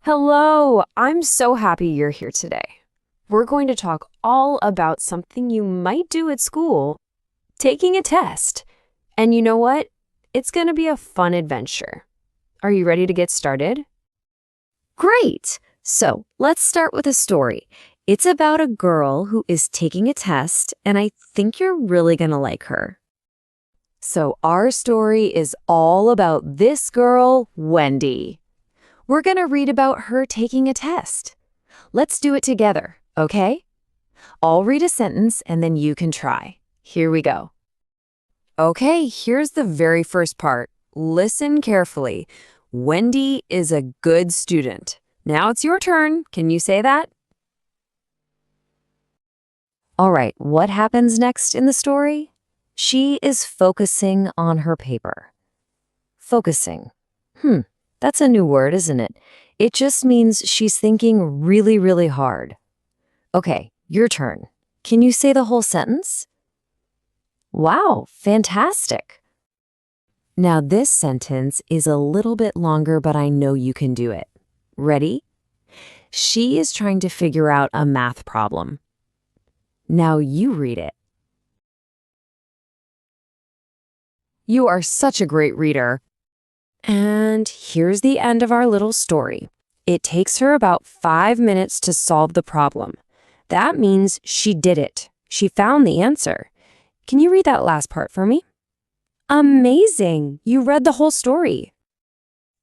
Hello, I'm so happy you're here today. We're going to talk all about something you might do at school, taking a test. And you know what? It's going to be a fun adventure. Are you ready to get started? Great! So, let's start with a story. It's about a girl who is taking a test, and I think you're really gonna like her. So, our story is all about this girl, Wendy. We're going to read about her taking a test. Let's do it together, okay? I'll read a sentence and then you can try. Here we go. Okay, here's the very first part. Listen carefully. Wendy is a good student. Now it's your turn. Can you say that? All right, what happens next in the story? She is focusing on her paper. Focusing. That's a new word, isn't it? It just means she's thinking really, really hard. Okay, your turn. Can you say the whole sentence? Wow, fantastic. Now this sentence is a little bit longer, but I know you can do it. Ready? She is trying to figure out a math problem. Now you read it. You are such a great reader. And here's the end of our little story. It takes her about 5 minutes to solve the problem. That means she did it. She found the answer. Can you read that last part for me? Amazing! You read the whole story.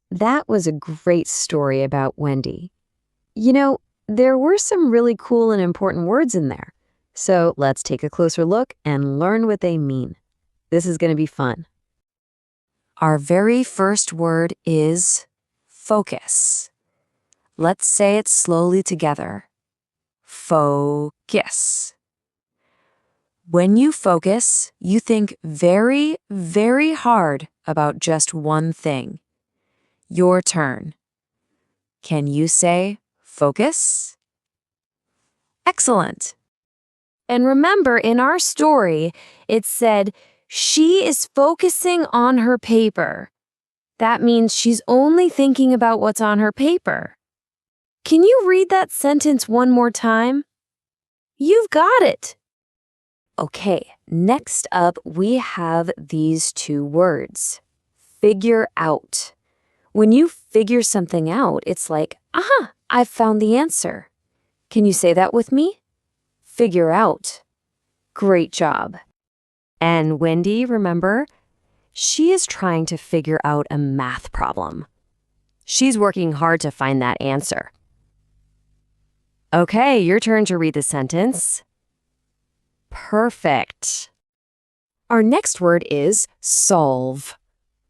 That was a great story about Wendy. You know, there were some really cool and important words in there. So let's take a closer look and learn what they mean. This is going to be fun. Our very first word is focus. Let's say it slowly together. Focus. When you focus, you think very, very hard about just one thing. Your turn. Can you say focus? Excellent. And remember, in our story, it said, she is focusing on her paper. That means she's only thinking about what's on her paper. Can you read that sentence one more time? You've got it. Okay, next up we have these two words. Figure out. When you figure something out, it's like, aha, I've found the answer. Can you say that with me? Figure out. Great job. And Wendy, remember, she is trying to figure out a math problem. She's working hard to find that answer. Okay, your turn to read the sentence. Perfect. Our next word is solve.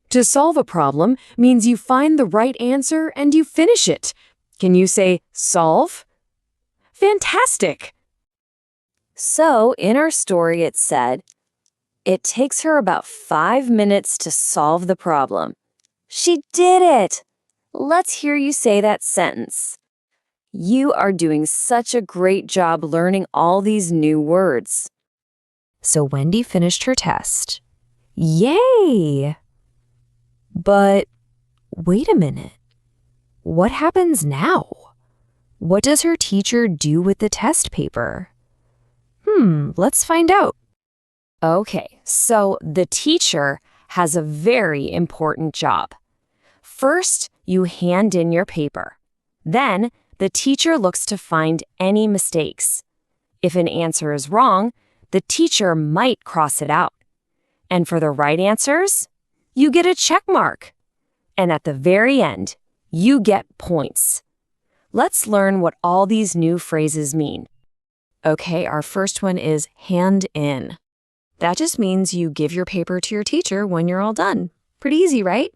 To solve a problem means you find the right answer and you finish it. Can you say solve? Fantastic! So, in our story it said, it takes her about 5 minutes to solve the problem. She did it! Let's hear you say that sentence. You are doing such a great job learning all these new words. So Wendy finished her test. Yay! But wait a minute. What happens now? What does her teacher do with the test paper? Let's find out. Okay, so the teacher has a very important job. First, you hand in your paper. Then, the teacher looks to find any mistakes. If an answer is wrong, the teacher might cross it out. And for the right answers, you get a check mark. And at the very end, you get points. Let's learn what all these new phrases mean. Okay, our first one is hand in. That just means you give your paper to your teacher when you're all done. Pretty easy, right?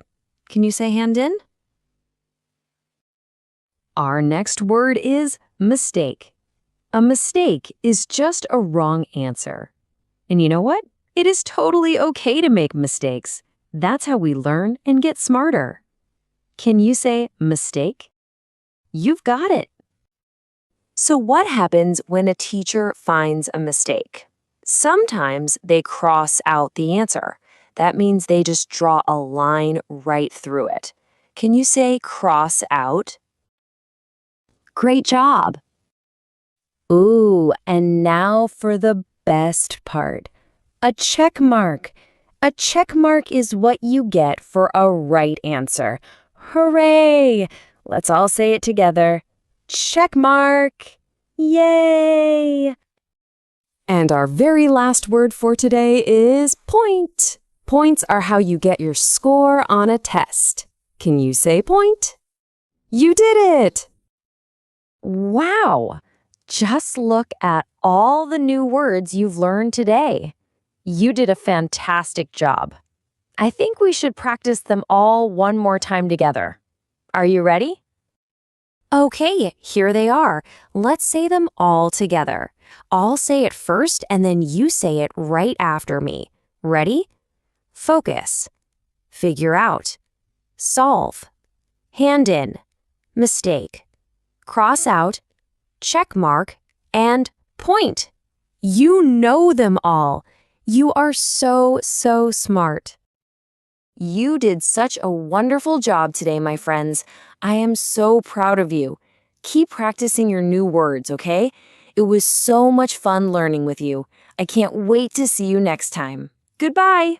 Can you say hand in? Our next word is mistake. A mistake is just a wrong answer. And you know what? It is totally okay to make mistakes. That's how we learn and get smarter. Can you say mistake? You've got it. So what happens when a teacher finds a mistake? Sometimes they cross out the answer. That means they just draw a line right through it. Can you say cross out? Great job. Ooh, and now for the best part. A check mark. A check mark is what you get for a right answer. Hooray! Let's all say it together. Check mark. Yay! And our very last word for today is point. Points are how you get your score on a test. Can you say point? You did it! Wow! Just look at all the new words you've learned today. You did a fantastic job. I think we should practice them all one more time together. Are you ready? Okay, here they are. Let's say them all together. I'll say it first and then you say it right after me. Ready? Focus. Figure out. Solve. Hand in. Mistake. Cross out. Check mark. And point. You know them all. You are so smart. You did such a wonderful job today, my friends. I am so proud of you. Keep practicing your new words, okay? It was so much fun learning with you. I can't wait to see you next time. Goodbye.